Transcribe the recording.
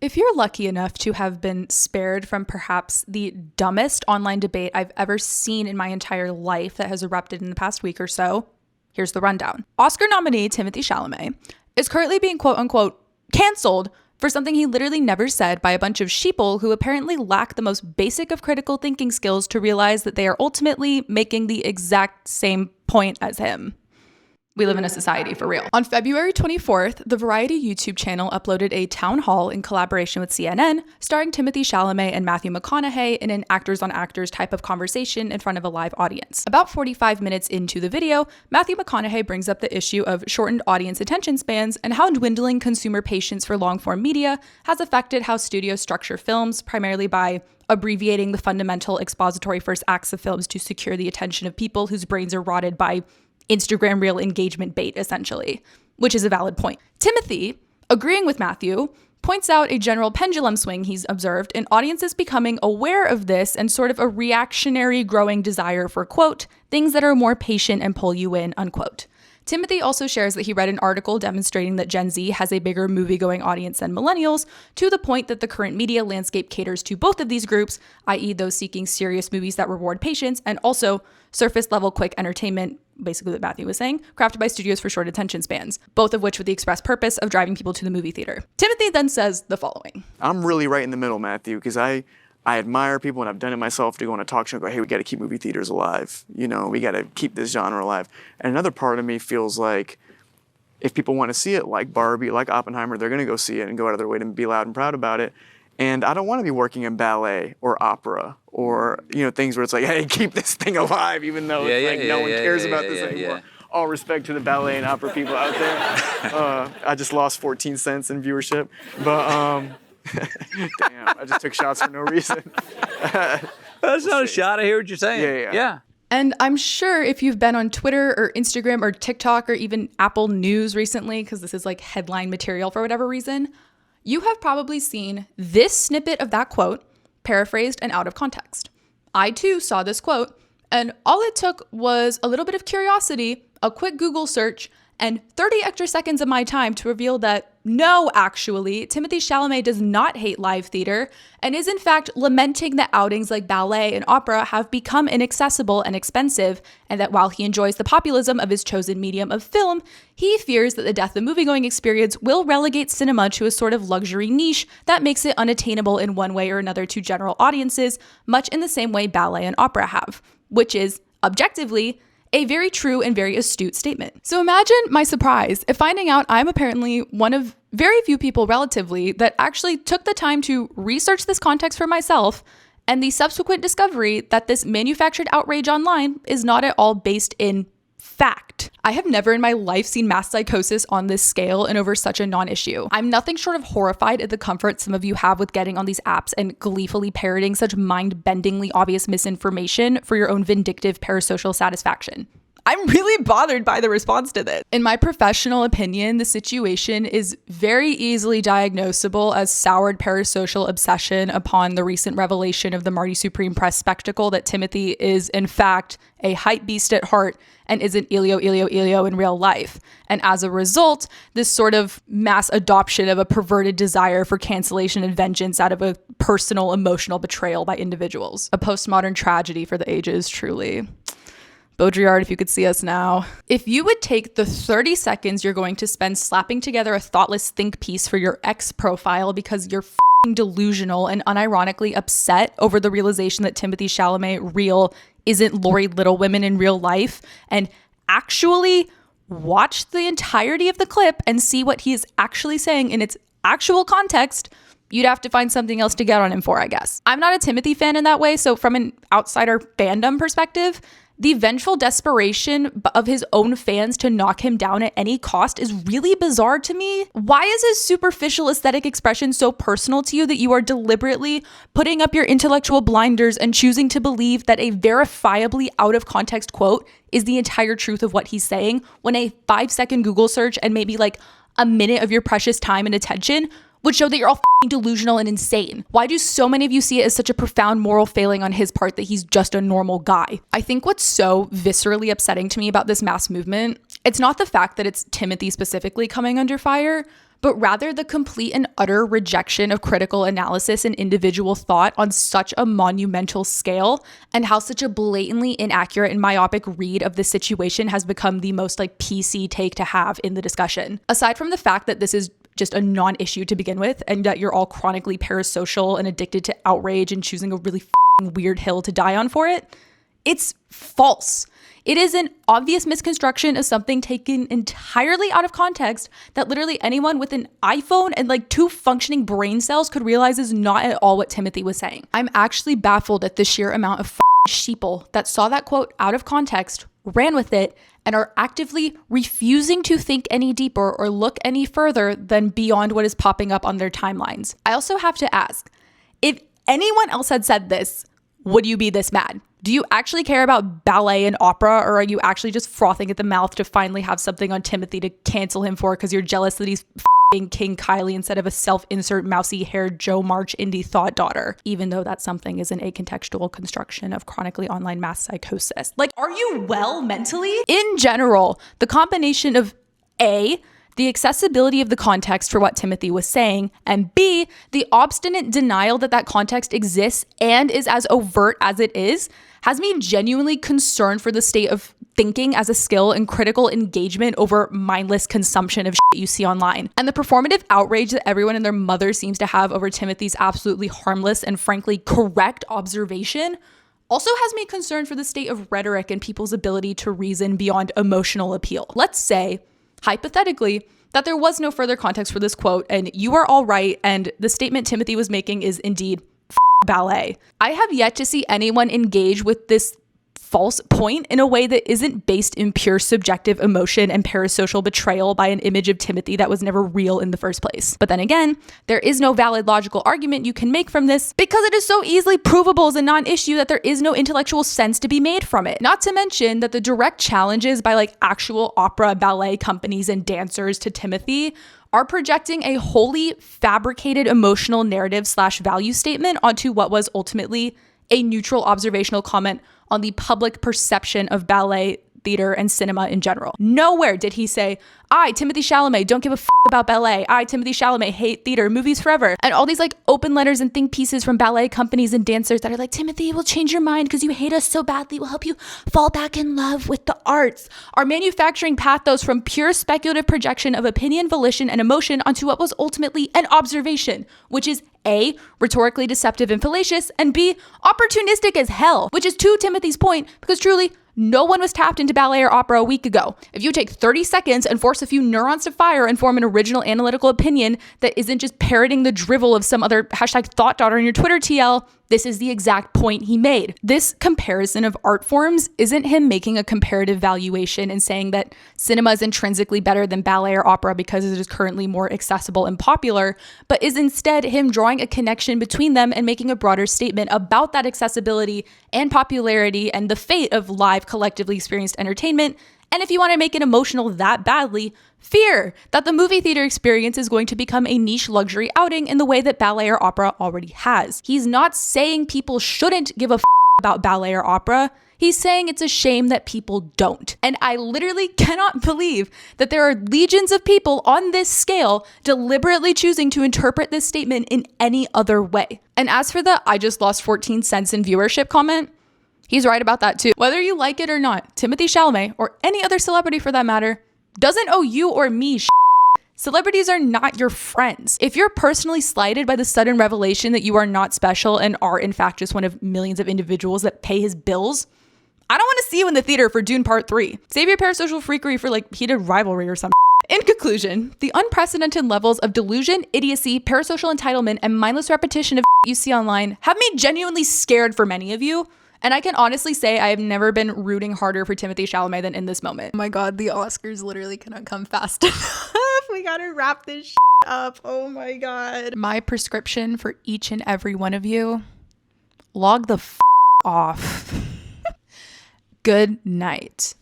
If you're lucky enough to have been spared from perhaps the dumbest online debate I've ever seen in my entire life that has erupted in the past week or so, here's the rundown. Oscar nominee Timothée Chalamet is currently being quote unquote canceled for something he literally never said by a bunch of sheeple who apparently lack the most basic of critical thinking skills to realize that they are ultimately making the exact same point as him. We live in a society for real. On February 24th, the Variety YouTube channel uploaded a town hall in collaboration with CNN, starring Timothée Chalamet and Matthew McConaughey in an actors-on-actors type of conversation in front of a live audience. About 45 minutes into the video, Matthew McConaughey brings up the issue of shortened audience attention spans and how dwindling consumer patience for long-form media has affected how studios structure films, primarily by abbreviating the fundamental expository first acts of films to secure the attention of people whose brains are rotted by Instagram reel engagement bait, essentially, which is a valid point. Timothy, agreeing with Matthew, points out a general pendulum swing he's observed in audiences becoming aware of this and sort of a reactionary growing desire for, quote, things that are more patient and pull you in, unquote. Timothy also shares that he read an article demonstrating that Gen Z has a bigger movie-going audience than millennials, to the point that the current media landscape caters to both of these groups, i.e. those seeking serious movies that reward patience, and also surface-level quick entertainment, basically what Matthew was saying, crafted by studios for short attention spans, both of which with the express purpose of driving people to the movie theater. Timothy then says the following. I'm really right in the middle, Matthew, because I admire people, and I've done it myself, to go on a talk show and go, hey, we got to keep movie theaters alive. You know, we got to keep this genre alive. And another part of me feels like if people want to see it, like Barbie, like Oppenheimer, they're going to go see it and go out of their way to be loud and proud about it. And I don't want to be working in ballet or opera or, you know, things where it's like, hey, keep this thing alive, even though no one cares about this anymore. All respect to the ballet and opera people out there. I just lost 14 cents in viewership. But, damn, I just took shots for no reason. That's not a shot. I hear what you're saying. Yeah. And I'm sure if you've been on Twitter or Instagram or TikTok or even Apple News recently, because this is like headline material for whatever reason, you have probably seen this snippet of that quote paraphrased and out of context. I too saw this quote, and all it took was a little bit of curiosity, a quick Google search, and 30 extra seconds of my time to reveal that no, actually, Timothée Chalamet does not hate live theater and is in fact lamenting that outings like ballet and opera have become inaccessible and expensive, and that while he enjoys the populism of his chosen medium of film, he fears that the death of the moviegoing experience will relegate cinema to a sort of luxury niche that makes it unattainable in one way or another to general audiences, much in the same way ballet and opera have, which is, objectively, a very true and very astute statement. So imagine my surprise at finding out I'm apparently one of very few people relatively that actually took the time to research this context for myself, and the subsequent discovery that this manufactured outrage online is not at all based in fact. I have never in my life seen mass psychosis on this scale and over such a non-issue. I'm nothing short of horrified at the comfort some of you have with getting on these apps and gleefully parroting such mind-bendingly obvious misinformation for your own vindictive parasocial satisfaction. I'm really bothered by the response to this. In my professional opinion, the situation is very easily diagnosable as soured parasocial obsession upon the recent revelation of the Marty Supreme press spectacle that Timothy is, in fact, a hype beast at heart and isn't Elio in real life. And as a result, this sort of mass adoption of a perverted desire for cancellation and vengeance out of a personal emotional betrayal by individuals. A postmodern tragedy for the ages, truly. Baudrillard, if you could see us now. If you would take the 30 seconds you're going to spend slapping together a thoughtless think piece for your ex profile because you're f***ing delusional and unironically upset over the realization that Timothée Chalamet real isn't Lori Little Women in real life, and actually watch the entirety of the clip and see what he is actually saying in its actual context, you'd have to find something else to get on him for, I guess. I'm not a Timothy fan in that way, so from an outsider fandom perspective, the vengeful desperation of his own fans to knock him down at any cost is really bizarre to me. Why is his superficial aesthetic expression so personal to you that you are deliberately putting up your intellectual blinders and choosing to believe that a verifiably out of context quote is the entire truth of what he's saying, when a 5-second Google search and maybe like a minute of your precious time and attention would show that you're all f***ing delusional and insane? Why do so many of you see it as such a profound moral failing on his part that he's just a normal guy? I think what's so viscerally upsetting to me about this mass movement, it's not the fact that it's Timothy specifically coming under fire, but rather the complete and utter rejection of critical analysis and individual thought on such a monumental scale, and how such a blatantly inaccurate and myopic read of the situation has become the most like PC take to have in the discussion. Aside from the fact that this is just a non-issue to begin with, and that you're all chronically parasocial and addicted to outrage and choosing a really weird hill to die on for it, it's false. It is an obvious misconstruction of something taken entirely out of context that literally anyone with an iPhone and like 2 functioning brain cells could realize is not at all what Timothy was saying. I'm actually baffled at the sheer amount of sheeple that saw that quote out of context, ran with it, and are actively refusing to think any deeper or look any further than beyond what is popping up on their timelines. I also have to ask, if anyone else had said this, would you be this mad? Do you actually care about ballet and opera, or are you actually just frothing at the mouth to finally have something on Timothy to cancel him for because you're jealous that he's King Kylie instead of a self-insert mousy-haired Joe March indie thought daughter, even though that something is an acontextual construction of chronically online mass psychosis? Like, are you well mentally? In general, the combination of A, the accessibility of the context for what Timothy was saying, and B, the obstinate denial that that context exists and is as overt as it is, has me genuinely concerned for the state of thinking as a skill and critical engagement over mindless consumption of shit you see online. And the performative outrage that everyone and their mother seems to have over Timothy's absolutely harmless and frankly correct observation also has me concerned for the state of rhetoric and people's ability to reason beyond emotional appeal. Let's say, hypothetically, that there was no further context for this quote and you are all right and the statement Timothy was making is indeed ballet. I have yet to see anyone engage with this false point in a way that isn't based in pure subjective emotion and parasocial betrayal by an image of Timothy that was never real in the first place. But then again, there is no valid logical argument you can make from this because it is so easily provable as a non-issue that there is no intellectual sense to be made from it. Not to mention that the direct challenges by like actual opera ballet companies and dancers to Timothy are projecting a wholly fabricated emotional narrative / value statement onto what was ultimately a neutral observational comment on the public perception of ballet, theater, and cinema in general. Nowhere did he say, I, Timothy Chalamet, don't give a about ballet. I, Timothy Chalamet, hate theater, movies forever. And all these like open letters and think pieces from ballet companies and dancers that are like, Timothy, we'll change your mind because you hate us so badly. We'll help you fall back in love with the arts. Are manufacturing pathos from pure speculative projection of opinion, volition, and emotion onto what was ultimately an observation, which is A, rhetorically deceptive and fallacious, and B, opportunistic as hell, which is to Timothy's point, because truly, no one was tapped into ballet or opera a week ago. If you take 30 seconds and force a few neurons to fire and form an original analytical opinion that isn't just parroting the drivel of some other hashtag thought daughter in your Twitter TL, this is the exact point he made. This comparison of art forms isn't him making a comparative valuation and saying that cinema is intrinsically better than ballet or opera because it is currently more accessible and popular, but is instead him drawing a connection between them and making a broader statement about that accessibility and popularity and the fate of live collectively experienced entertainment. And if you want to make it emotional that badly, fear that the movie theater experience is going to become a niche luxury outing in the way that ballet or opera already has. He's not saying people shouldn't give a about ballet or opera. He's saying it's a shame that people don't. And I literally cannot believe that there are legions of people on this scale deliberately choosing to interpret this statement in any other way. And as for the I just lost 14 cents in viewership comment, he's right about that too. Whether you like it or not, Timothy Chalamet, or any other celebrity for that matter, doesn't owe you or me shit. Celebrities are not your friends. If you're personally slighted by the sudden revelation that you are not special and are in fact just one of millions of individuals that pay his bills, I don't want to see you in the theater for Dune Part 3. Save your parasocial freakery for like heated rivalry or something. In conclusion, the unprecedented levels of delusion, idiocy, parasocial entitlement, and mindless repetition of you see online have me genuinely scared for many of you. And I can honestly say I have never been rooting harder for Timothy Chalamet than in this moment. Oh my God, the Oscars literally cannot come fast enough. We gotta wrap this up. Oh my God. My prescription for each and every one of you, log the off. Good night.